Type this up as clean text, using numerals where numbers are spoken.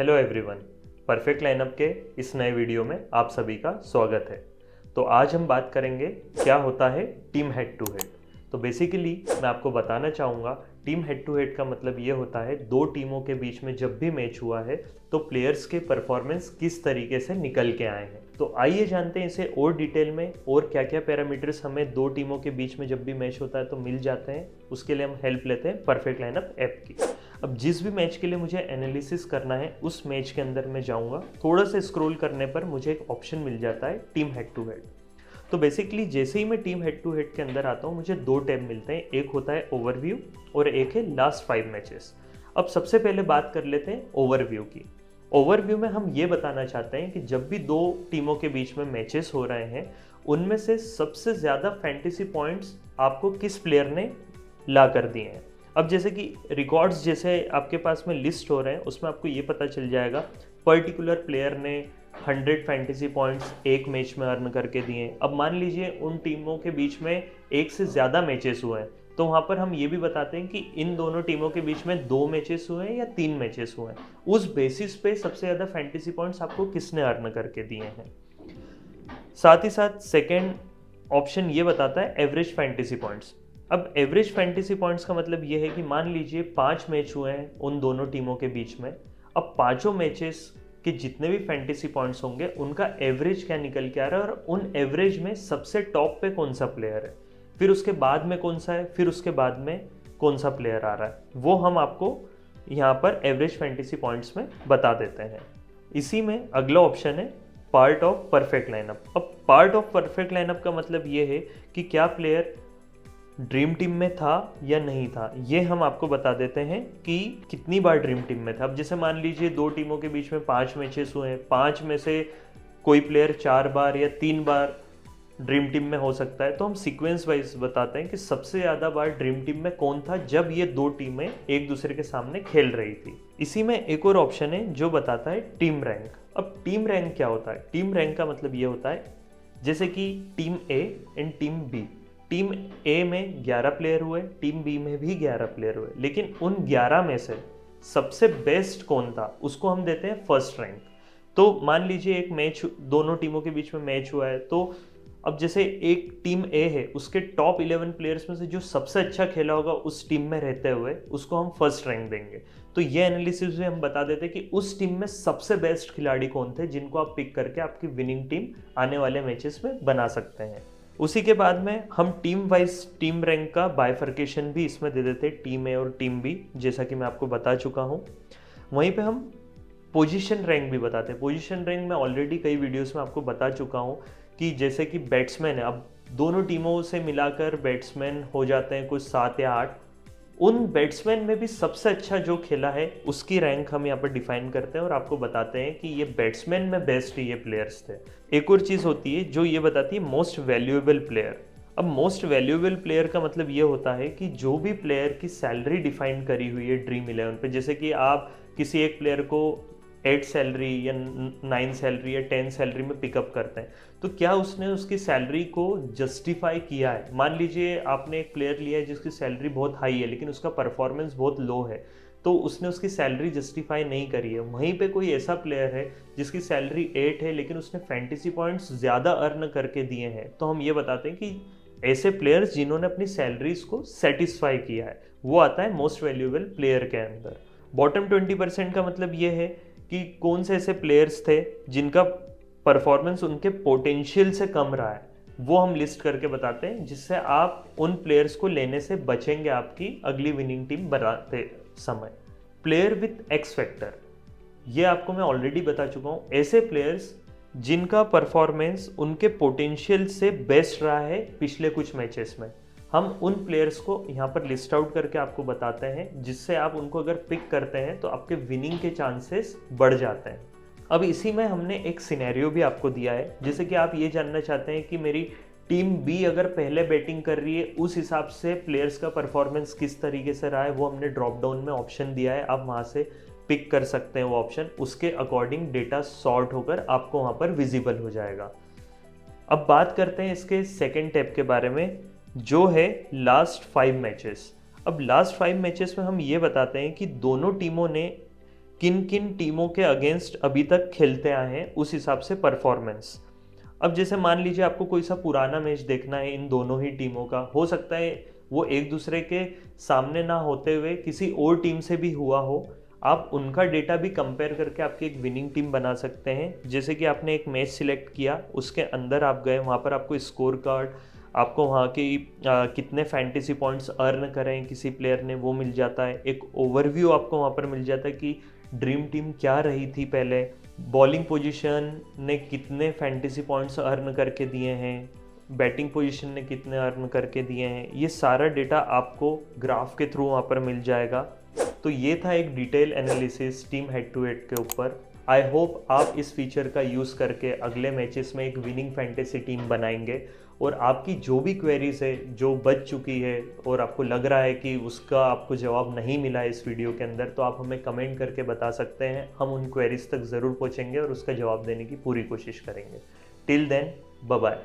Hello everyone, perfect lineup के इस नए वीडियो में आप सभी का स्वागत है। तो आज हम बात करेंगे क्या होता है टीम हेड टू हेड। तो बेसिकली मैं आपको बताना चाहूँगा टीम हेड टू हेड का मतलब ये होता है दो टीमों के बीच में जब भी मैच हुआ है तो प्लेयर्स के परफॉर्मेंस किस तरीके से निकल के आए हैं। तो आइए जानते हैं इसे और डिटेल में और क्या क्या पैरामीटर्स हमें दो टीमों के बीच में जब भी मैच होता है तो मिल जाते हैं। उसके लिए हम हेल्प लेते हैं परफेक्ट लाइनअप ऐप की। अब जिस भी मैच के लिए मुझे एनालिसिस करना है उस मैच के अंदर मैं जाऊंगा, थोड़ा सा स्क्रॉल करने पर मुझे एक ऑप्शन मिल जाता है टीम हेड टू हेड। तो बेसिकली जैसे ही मैं टीम हेड टू हेड के अंदर आता हूँ मुझे दो टैब मिलते हैं, एक होता है ओवरव्यू और एक है लास्ट 5 मैचेस। अब सबसे पहले बात कर लेते हैं ओवरव्यू की। ओवरव्यू में हम ये बताना चाहते हैं कि जब भी दो टीमों के बीच में मैचेस हो रहे हैं उनमें से सबसे ज़्यादा फैंटेसी पॉइंट्स आपको किस प्लेयर ने ला कर दिए हैं। अब जैसे कि रिकॉर्ड्स जैसे आपके पास में लिस्ट हो रहे हैं उसमें आपको ये पता चल जाएगा पर्टिकुलर प्लेयर ने 100 फैंटेसी पॉइंट्स एक मैच में अर्न करके दिए हैं। अब मान लीजिए उन टीमों के बीच में एक से ज़्यादा मैचेस हुए हैं तो वहाँ पर हम ये भी बताते हैं कि इन दोनों टीमों के बीच में 2 मैचेस हुए हैं या 3 मैचेस हुए हैं। उस बेसिस पे सबसे ज़्यादा फैंटेसी पॉइंट्स आपको किसने अर्न करके दिए हैं। साथ ही साथ सेकेंड ऑप्शन ये बताता है एवरेज फैंटेसी पॉइंट्स। अब एवरेज फैंटेसी पॉइंट्स का मतलब ये है कि मान लीजिए 5 मैच हुए हैं उन दोनों टीमों के बीच में। अब पांचों मैचेस के जितने भी फैंटेसी पॉइंट्स होंगे उनका एवरेज क्या निकल के आ रहा है और उन एवरेज में सबसे टॉप पे कौन सा प्लेयर है, फिर उसके बाद में कौन सा है, फिर उसके बाद में कौन सा प्लेयर आ रहा है, वो हम आपको यहाँ पर एवरेज फैंटेसी पॉइंट्स में बता देते हैं। इसी में अगला ऑप्शन है पार्ट ऑफ परफेक्ट लाइनअप। अब पार्ट ऑफ परफेक्ट लाइनअप का मतलब ये है कि क्या प्लेयर ड्रीम टीम में था या नहीं था, ये हम आपको बता देते हैं कि कितनी बार ड्रीम टीम में था। अब जैसे मान लीजिए दो टीमों के बीच में 5 मैचेस हुए हैं, 5 में से कोई प्लेयर 4 बार या 3 बार ड्रीम टीम में हो सकता है, तो हम सीक्वेंस वाइज बताते हैं कि सबसे ज़्यादा बार ड्रीम टीम में कौन था जब ये दो टीमें एक दूसरे के सामने खेल रही थी। इसी में एक और ऑप्शन है जो बताता है टीम रैंक। अब टीम रैंक क्या होता है? टीम रैंक का मतलब ये होता है जैसे कि team A and team B. Team A में 11 प्लेयर हुए, टीम बी में भी 11 प्लेयर हुए, लेकिन उन 11 में से सबसे बेस्ट कौन था उसको हम देते हैं फर्स्ट रैंक। तो मान लीजिए एक मैच दोनों टीमों के बीच में मैच हुआ है, तो अब जैसे एक टीम ए है उसके टॉप 11 प्लेयर्स में से जो सबसे अच्छा खेला होगा उस टीम में रहते हुए उसको हम फर्स्ट रैंक देंगे। तो ये एनालिसिस में हम बता देते हैं कि उस टीम में सबसे बेस्ट खिलाड़ी कौन थे जिनको आप पिक करके आपकी विनिंग टीम आने वाले मैचेस में बना सकते हैं। उसी के बाद में हम टीम वाइज टीम रैंक का बाइफर्केशन भी इसमें दे देते हैं, टीम ए और टीम बी, जैसा कि मैं आपको बता चुका हूँ। वहीं पे हम पोजीशन रैंक भी बताते हैं। पोजीशन रैंक मैं ऑलरेडी कई वीडियोस में आपको बता चुका हूँ कि जैसे कि बैट्समैन है, अब दोनों टीमों से मिलाकर बैट्समैन हो जाते हैं कुछ 7 या 8। उन बैट्समैन में भी सबसे अच्छा जो खेला है उसकी रैंक हम यहाँ पर डिफाइन करते हैं और आपको बताते हैं कि ये बैट्समैन में बेस्ट ये प्लेयर्स थे। एक और चीज़ होती है जो ये बताती है मोस्ट वैल्यूएबल प्लेयर। अब मोस्ट वैल्यूएबल प्लेयर का मतलब ये होता है कि जो भी प्लेयर की सैलरी डिफाइन करी हुई है ड्रीम 11 पे, जैसे कि आप किसी एक प्लेयर को 8 सैलरी या 9 सैलरी या 10 सैलरी में पिकअप करते हैं, तो क्या उसने उसकी सैलरी को जस्टिफाई किया है। मान लीजिए आपने एक प्लेयर लिया है जिसकी सैलरी बहुत हाई है लेकिन उसका परफॉर्मेंस बहुत लो है, तो उसने उसकी सैलरी जस्टिफाई नहीं करी है। वहीं पे कोई ऐसा प्लेयर है जिसकी सैलरी 8 है लेकिन उसने फैंटेसी पॉइंट्स ज़्यादा अर्न करके दिए हैं, तो हम ये बताते हैं कि ऐसे प्लेयर्स जिन्होंने अपनी सैलरीज को सेटिस्फाई किया है वो आता है मोस्ट वैल्यूएबल प्लेयर के अंदर। बॉटम 20% का मतलब ये है कि कौन से ऐसे प्लेयर्स थे जिनका परफॉर्मेंस उनके पोटेंशियल से कम रहा है, वो हम लिस्ट करके बताते हैं, जिससे आप उन प्लेयर्स को लेने से बचेंगे आपकी अगली विनिंग टीम बनाते समय। प्लेयर विथ एक्स फैक्टर, ये आपको मैं ऑलरेडी बता चुका हूँ, ऐसे प्लेयर्स जिनका परफॉर्मेंस उनके पोटेंशियल से बेस्ट रहा है पिछले कुछ मैचेस में, हम उन प्लेयर्स को यहाँ पर लिस्ट आउट करके आपको बताते हैं, जिससे आप उनको अगर पिक करते हैं तो आपके विनिंग के चांसेस बढ़ जाते हैं। अब इसी में हमने एक सिनेरियो भी आपको दिया है, जैसे कि आप ये जानना चाहते हैं कि मेरी टीम बी अगर पहले बैटिंग कर रही है उस हिसाब से प्लेयर्स का परफॉर्मेंस किस तरीके से रहा है, वो हमने ड्रॉप डाउन में ऑप्शन दिया है, आप वहाँ से पिक कर सकते हैं वो ऑप्शन, उसके अकॉर्डिंग डेटा सॉर्ट होकर आपको वहाँ पर विजिबल हो जाएगा। अब बात करते हैं इसके सेकेंड टैब के बारे में जो है लास्ट 5 मैचेस। अब लास्ट 5 मैचेस में हम ये बताते हैं कि दोनों टीमों ने किन किन टीमों के अगेंस्ट अभी तक खेलते आए हैं, उस हिसाब से परफॉर्मेंस। अब जैसे मान लीजिए आपको कोई सा पुराना मैच देखना है इन दोनों ही टीमों का, हो सकता है वो एक दूसरे के सामने ना होते हुए किसी और टीम से भी हुआ हो, आप उनका डेटा भी कंपेयर करके आपकी एक विनिंग टीम बना सकते हैं। जैसे कि आपने एक मैच सिलेक्ट किया, उसके अंदर आप गए, वहाँ पर आपको स्कोर कार्ड, आपको वहाँ की कितने फैंटेसी पॉइंट्स अर्न करें किसी प्लेयर ने वो मिल जाता है। एक ओवरव्यू आपको वहाँ पर मिल जाता है कि ड्रीम टीम क्या रही थी पहले, बॉलिंग पोजीशन ने कितने फैंटेसी पॉइंट्स अर्न करके दिए हैं, बैटिंग पोजीशन ने कितने अर्न करके दिए हैं। ये सारा डेटा आपको ग्राफ के थ्रू वहाँ पर मिल जाएगा। तो ये था एक detail analysis team head to head के ऊपर। आई होप आप इस फीचर का यूज़ करके अगले मैचेस में एक विनिंग फैंटेसी टीम बनाएंगे, और आपकी जो भी क्वेरीज है जो बच चुकी है और आपको लग रहा है कि उसका आपको जवाब नहीं मिला इस वीडियो के अंदर, तो आप हमें कमेंट करके बता सकते हैं। हम उन क्वेरीज तक ज़रूर पहुँचेंगे और उसका जवाब देने की पूरी कोशिश करेंगे। Till then, bye bye.